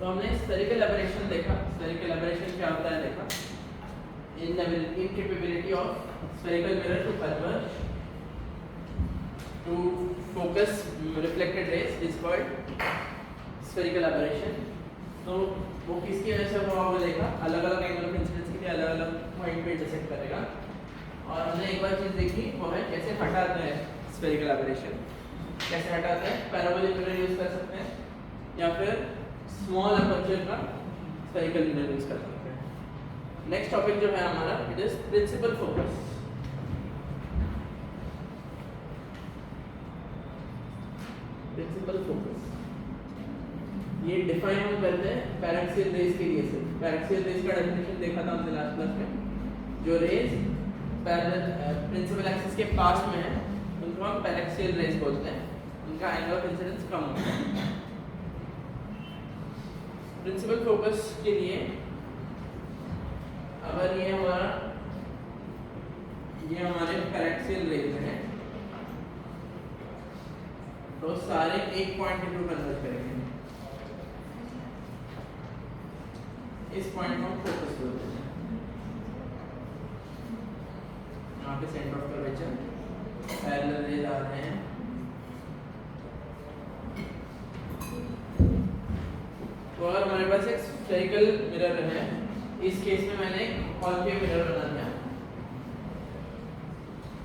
तो हमने spherical aberration देखा। स्फेरिकल एबरेशन क्या होता है देखा। Incapability of spherical mirror to converge to focus reflected rays is called spherical aberration. तो वो किसकी वजह से हुआ वो देखा। अलग अलग एंगल ऑफ इंसिडेंस के लिए अलग अलग पॉइंट पे इंटरसेक्ट करेगा। और हमने एक बार चीज़ देखी वो है कैसे हटाते हैं स्फेरिकल एबरेशन। कैसे हटाते हैं, पैराबोलिक मिरर यूज कर सकते हैं या फिर स्मॉल अपर्चर का स्फेरिकल मिरर यूज कर सकते हैं। नेक्स्ट टॉपिक जो है हमारा it is principal focus. Principal focus ये डिफाइन हम करते हैं पैरेक्सियल रेज के लिए से। पैरेक्सियल रेज का डेफिनेशन देखा था हमने लास्ट क्लास में। जो रेज पैरेलल प्रिंसिपल एक्सिस के पास में है उनको हम पैरेक्सियल रेज बोलते हैं। उनका एंगल ऑफ इंसिडेंस कम होता है। प्रिंसिपल फोकस के लिए अगर ये हमारे पैरेक्सियल रेज हैं तो सारे एक पॉइंट के थ्रू कन्वर्ज करेंगे। इस पॉइंट को हम फोकस बोलते हैं। यहाँ पे centre of curvature parallel rays आ रहे हैं। तो अगर हमारे पास एक स्फेरिकल मिरर है, इस केस में मैंने कॉन्केव मिरर बना दिया।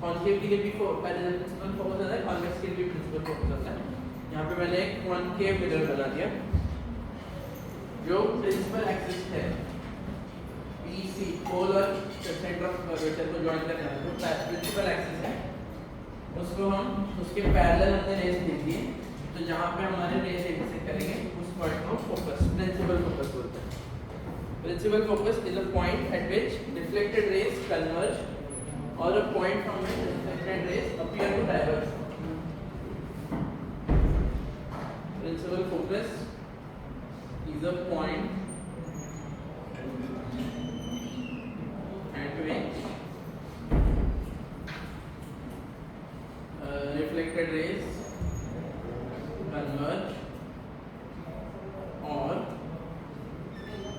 कॉन्केव के लिए भी पैरेलल प्रिंसिपल फोकस होता है, कॉन्वेक्स के लिए भी प्रिंसिपल फोकस होता है। यहाँ पे मैंने एक कॉन्केव मिरर बना दिया जो प्रिंसिपल एक्सिस है पीसी पोल और सेंटर ऑफ कर्वेचर को जॉइन करने वाला जो प्रिंसिपल एक्सिस है उसको हम उसके पैरेलल हमने रेज दे दिए। तो जहाँ पे हमारे रेज इंटरसेक्ट करेंगे उस पॉइंट को फोकस प्रिंसिपल फोकस बोलते हैं। Principal focus is a point at which reflected rays converge और a point from which reflected rays appear to diverge. Principal focus is a point at which reflected rays converge or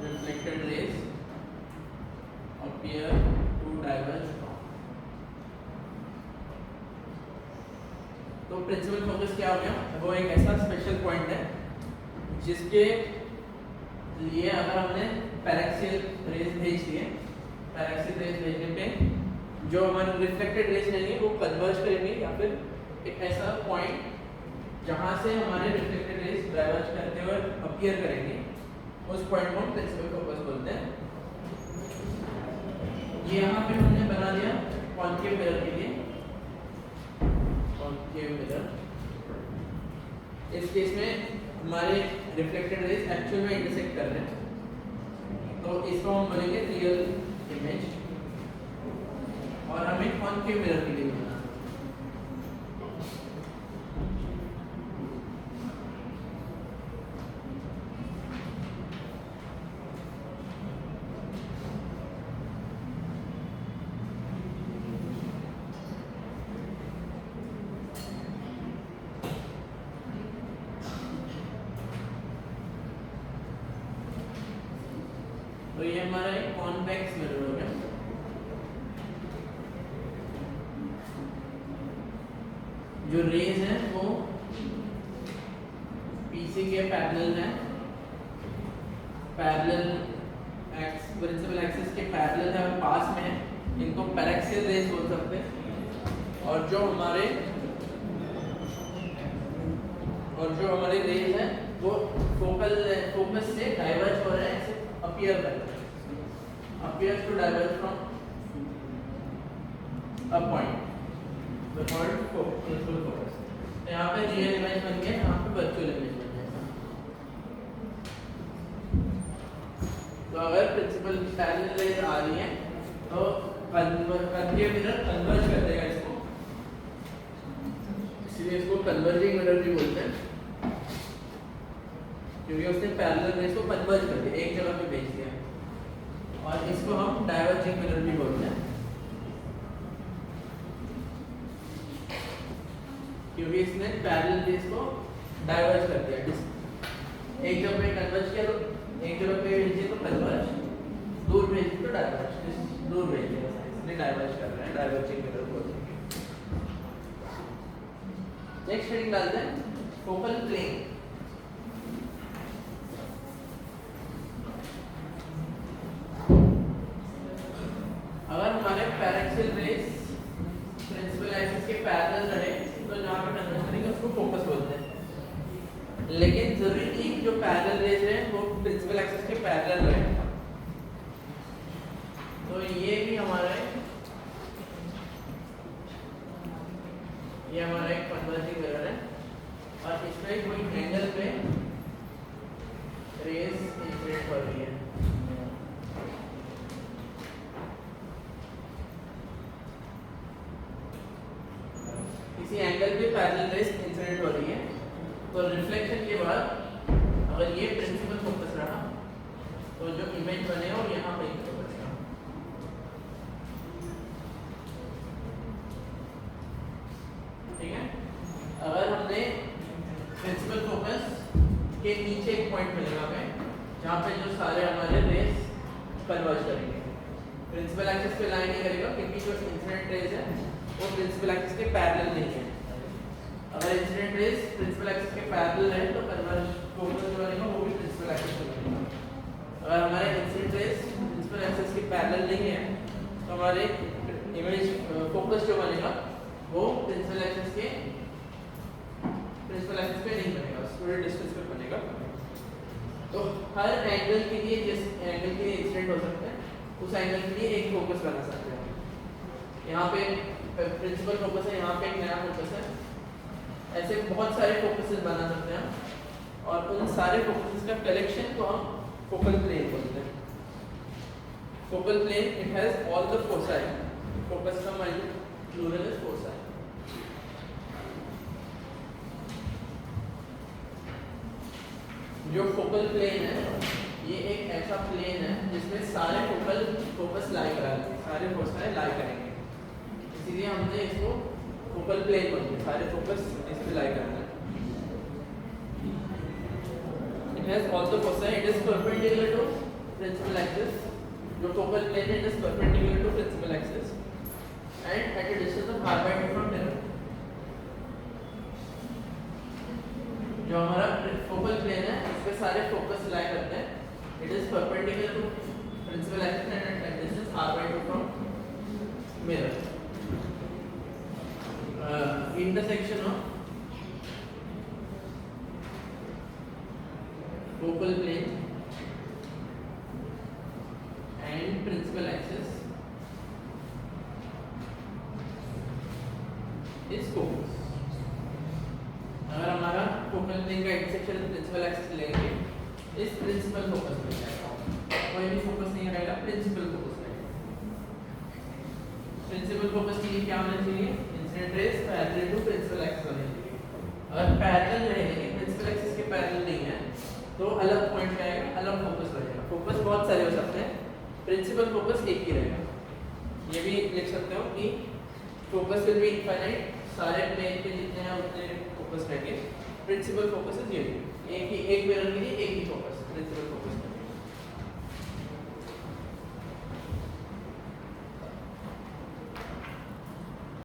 reflected rays appear to diverge from। तो principal focus क्या हो गया, वो एक ऐसा special point है जिसके लिए अगर हमने पैरेक्सियल रेज भेज दिए, पैरेक्सियल रेज भेजने पे जो हमारे रिफ्लेक्टेड रेज रहेंगे वो कन्वर्ज करेंगे या फिर एक ऐसा पॉइंट जहाँ से हमारे रिफ्लेक्टेड रेज डाइवर्ज करते हुए अपीयर करेंगे उस पॉइंट को हम प्रिंसिपल फोकस बोलते हैं। ये यहाँ पे हमने बना दिया कॉन्केव मिरर के लिए। कॉन्केव मिरर इस केस में हमारे रिफ्लेक्टेड रेज एक्चुअल में इंटरसेक्ट कर रहे हैं तो इसको हम बोलेंगे रियल इमेज। और हमें कॉन्केव मिरर के लिए बनाना। तो ये हमारा एक कॉन्वेक्स मिरर हो गया। जो रेज है वो पीसी के पैरेलल है, पैरेलल प्रिंसिपल एक्सिस के पैरेलल है और पास में है। इनको पैरेक्सियल रेज बोल सकते हैं। और जो हमारे रेज है वो फोकस से डाइवर्ज हो रहे हैं, appear appears to diverge from a point the called principal focus। तो यहाँ पे रियल इमेज बन गया, यहाँ पे वर्चुअल इमेज बन जाएगा। तो अगर प्रिंसिपल पैरेलल रेज आ रही है तो कन्वर्जिंग मिरर कन्वर्ज कर देगा इसको, इसलिए इसको कन्वर्जिंग मिरर भी बोलते हैं क्योंकि उसने पैरेलल रेज को कन्वर्ज कर दिया, एक जगह पे भेज दिया। और इसको हम डाइवर्जिंग मिरर भी बोलते हैं क्योंकि इसने पैरेलल रेज को डाइवर्ज कर दिया, एक जगह पे कन्वर्ज किया तो एक जगह पे भेजिए तो कन्वर्ज, दूर भेजिए तो डाइवर्ज, दूर भेजिए इसलिए डाइवर्ज कर रहे हैं, डाइवर्जिंग मिरर बोलते हैं। नेक्स्ट हेडिंग डालते हैं फोकल प्लेन। अगर हमारे पैरेक्सियल रेस प्रिंसिपल एक्सिस के पैरेलल रहे तो जहाँ पे कन्वर्ज करेंगे उसको फोकस बोलते हैं। लेकिन जरूरी नहीं कि जो पैरेलल रेस है वो प्रिंसिपल एक्सिस के पैरेलल रहे। तो ये भी हमारा एक कन्वर्जिंग मिरर है और इसमें कोई एंगल पे रेस इंसिडेंट हो रही है। किसी एंगल पे पैरेलल रेस इंसिडेंट हो रही है तो रिफ्लेक्शन के बाद अगर ये प्रिंसिपल फोकस रहा तो जो इमेज बनेगा वो यहाँ पे बनेगा। ठीक है, अगर हमने प्रिंसिपल फोकस के नीचे एक पॉइंट मिलेगा हमें जहाँ पे जो सारे हमारे रेस कन्वर्ज करेंगे। प्रिंसिपल एक्सिस पे लाइन नहीं करेगा क्योंकि जो इंसिडेंट रेस है वो प्रिंसिपल एक्सिस के पैरेलल नहीं है। अगर इंसिडेंट रेस प्रिंसिपल एक्सिस के पैरेलल है तो कन्वर्ज फोकस जो बनेगा वो भी प्रिंसिपल एक्सिस पे बनेगा। अगर हमारे इंसिडेंट रेस प्रिंसिपल एक्सिस के पैरेलल नहीं है तो हमारे इमेज फोकस जो बनेगा वो प्रिंसिपल एक्सिस पे नहीं बनेगा, थोड़े डिस्टेंस पे बनेगा। तो हर एंगल के लिए जिस एंगल के लिए इंसिडेंट हो सकता है उस एंगल के लिए एक फोकस बना सकते हैं। यहाँ पे प्रिंसिपल फोकस है, यहाँ पे एक नया फोकस है, ऐसे बहुत सारे फोकसेस बना सकते हैं और उन सारे फोकसेस का कलेक्शन को हम फोकल प्लेन बोलते हैं। Focal plane it has all the foci, focus का प्लूरल इज फोसाई। जो फोकल प्लेन है ये एक ऐसा प्लेन है जिसमें सारे फोकल फोकस लाई करेंगे, सारे फोकस लाई करेंगे, इसीलिए हमने इसको फोकल प्लेन बोलते हैं। सारे फोकस इस पे लाई करना है। It has all the foci, it is perpendicular to principal axis. जो फोकल प्लेन है it is perpendicular to principal axis and at a distance of r/2 from mirror. जो हमारा फोकल प्लेन है इस पे सारे फोकस लाई करते हैं। It is perpendicular to principal axis and at distance r/2 from mirror. Intersection of focal plane and principal axis is focus। अगर हमारा फोकल प्लेन का इंटरसेक्शन प्रिंसिपल एक्सिस लेंगे इस प्रिंसिपल फोकस में जाएगा, कोई भी फोकस नहीं रहेगा, प्रिंसिपल फोकस रहेगा। प्रिंसिपल फोकस के लिए क्या होना चाहिए? Incident rays parallel to principal axis होनी चाहिए। अगर पैरेलल रहेंगे, प्रिंसिपल एक्सिस के पैरेलल नहीं है तो अलग पॉइंट पे आएगा, अलग फोकस रहेगा। फोकस बहुत सारे हो सकते हैं, प्रिंसिपल फोकस एक ही रहेगा। ये भी लिख सकते हो कि फोकस विल बी इनफाइनाइट, सारे प्लेन पे जितने हैं उतने फोकस रहेंगे। प्रिंसिपल फोकस इज ये एक मिरर के लिए एक ही फोकस प्रिंसिपल फोकस।